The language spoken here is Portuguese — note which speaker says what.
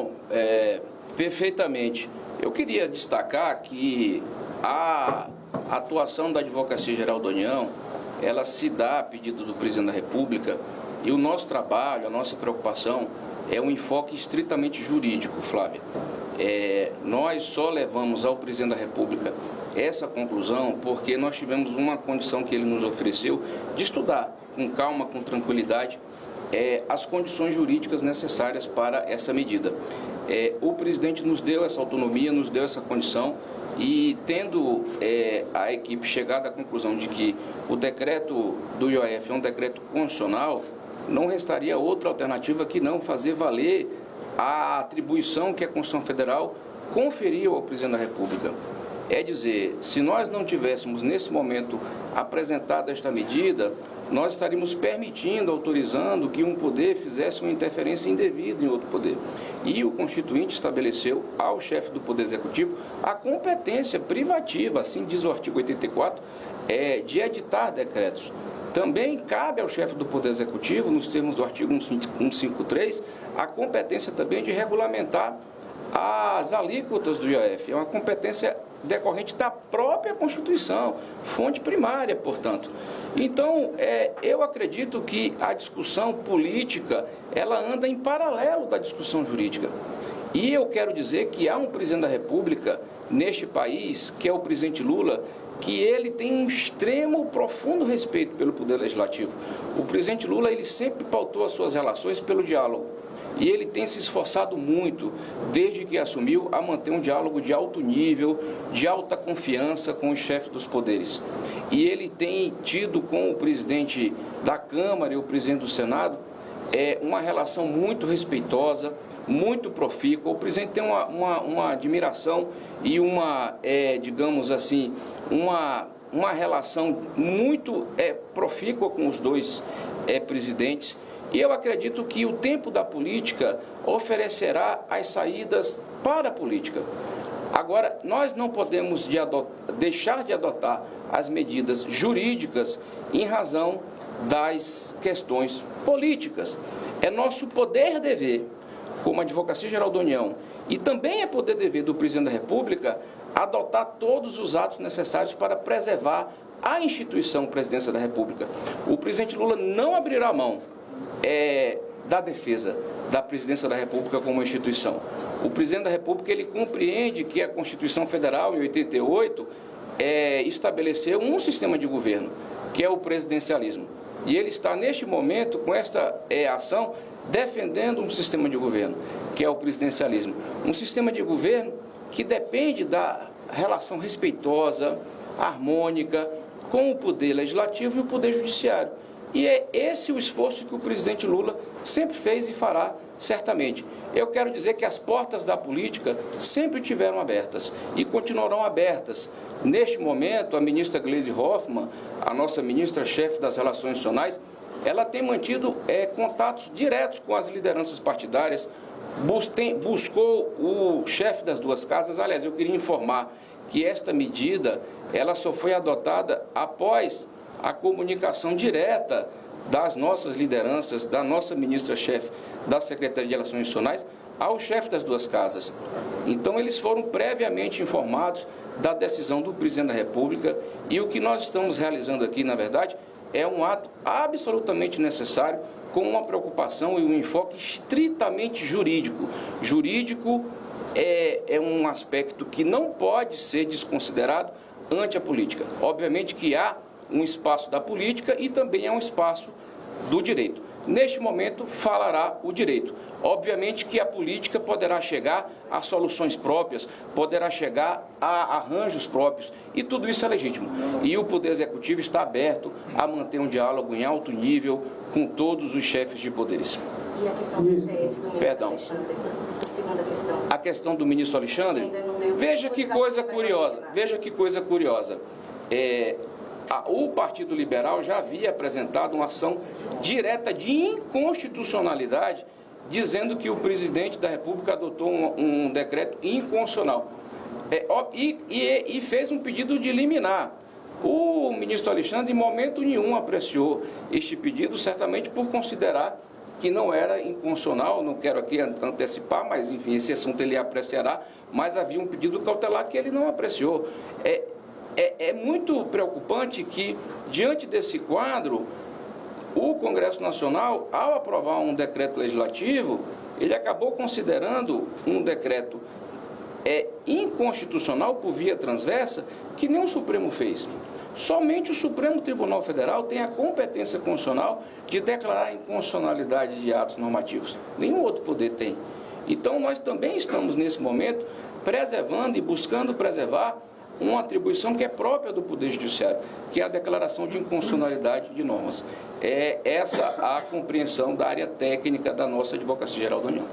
Speaker 1: Bom, perfeitamente. Eu queria destacar que a atuação da Advocacia Geral da União, ela se dá a pedido do Presidente da República, e o nosso trabalho, a nossa preocupação é um enfoque estritamente jurídico, Flávia. Nós só levamos ao Presidente da República essa conclusão porque nós tivemos uma condição que ele nos ofereceu de estudar com calma, com tranquilidade, as condições jurídicas necessárias para essa medida. O presidente nos deu essa autonomia, nos deu essa condição, e tendo a equipe chegado à conclusão de que o decreto do IOF é um decreto constitucional, não restaria outra alternativa que não fazer valer a atribuição que a Constituição Federal conferiu ao Presidente da República. É dizer, se nós não tivéssemos nesse momento apresentado esta medida, nós estaríamos permitindo, autorizando que um poder fizesse uma interferência indevida em outro poder. E o Constituinte estabeleceu ao chefe do Poder Executivo a competência privativa, assim diz o artigo 84, de editar decretos. Também cabe ao chefe do Poder Executivo, nos termos do artigo 153, a competência também de regulamentar as alíquotas do IOF. É uma competência decorrente da própria Constituição, fonte primária, portanto. Então, eu acredito que a discussão política, ela anda em paralelo da discussão jurídica. E eu quero dizer que há um Presidente da República neste país, que é o presidente Lula, que ele tem um extremo, profundo respeito pelo Poder Legislativo. O presidente Lula, ele sempre pautou as suas relações pelo diálogo. E ele tem se esforçado muito, desde que assumiu, a manter um diálogo de alto nível, de alta confiança com os chefes dos poderes. E ele tem tido com o presidente da Câmara e o presidente do Senado uma relação muito respeitosa, muito profícua. O presidente tem uma admiração e digamos assim, uma relação muito profícua com os dois presidentes. E eu acredito que o tempo da política oferecerá as saídas para a política. Agora, nós não podemos deixar de adotar as medidas jurídicas em razão das questões políticas. É nosso poder-dever, como Advocacia Geral da União, e também é poder-dever do Presidente da República, adotar todos os atos necessários para preservar a instituição Presidência da República. O presidente Lula não abrirá mão da defesa da Presidência da República como instituição. O Presidente da República, ele compreende que a Constituição Federal, em 88, estabeleceu um sistema de governo, que é o presidencialismo. E ele está, neste momento, com esta ação, defendendo um sistema de governo, que é o presidencialismo. Um sistema de governo que depende da relação respeitosa, harmônica, com o Poder Legislativo e o Poder Judiciário. E é esse o esforço que o presidente Lula sempre fez e fará, certamente. Eu quero dizer que as portas da política sempre tiveram abertas e continuarão abertas. Neste momento, a ministra Gleisi Hoffmann, a nossa ministra-chefe das Relações Institucionais, ela tem mantido contatos diretos com as lideranças partidárias, buscou o chefe das duas casas. Aliás, eu queria informar que esta medida ela só foi adotada após a comunicação direta das nossas lideranças, da nossa ministra-chefe da Secretaria de Relações Institucionais, ao chefe das duas casas. Então, eles foram previamente informados da decisão do Presidente da República, e o que nós estamos realizando aqui, na verdade, é um ato absolutamente necessário, com uma preocupação e um enfoque estritamente jurídico. Jurídico é um aspecto que não pode ser desconsiderado ante a política. Obviamente que há um espaço da política e também há um espaço do direito. Neste momento, falará o direito. Obviamente que a política poderá chegar a soluções próprias, poderá chegar a arranjos próprios, e tudo isso é legítimo. E o Poder Executivo está aberto a manter um diálogo em alto nível com todos os chefes de poderes.
Speaker 2: E a questão do ministro
Speaker 1: Perdão.
Speaker 2: Alexandre, a segunda questão.
Speaker 1: A questão do ministro Alexandre? Veja que coisa curiosa. Veja que coisa curiosa. O Partido Liberal já havia apresentado uma ação direta de inconstitucionalidade, dizendo que o presidente da República adotou um decreto inconstitucional. E fez um pedido de liminar. O ministro Alexandre, em momento nenhum, apreciou este pedido, certamente por considerar que não era inconstitucional, não quero aqui antecipar, mas enfim, esse assunto ele apreciará, mas havia um pedido cautelar que ele não apreciou. É muito preocupante que, diante desse quadro, o Congresso Nacional, ao aprovar um decreto legislativo, ele acabou considerando um decreto inconstitucional por via transversa, que nem o Supremo fez. Somente o Supremo Tribunal Federal tem a competência constitucional de declarar a inconstitucionalidade de atos normativos. Nenhum outro poder tem. Então, nós também estamos, nesse momento, preservando e buscando preservar uma atribuição que é própria do Poder Judiciário, que é a declaração de inconstitucionalidade de normas. É essa a compreensão da área técnica da nossa Advocacia Geral da União.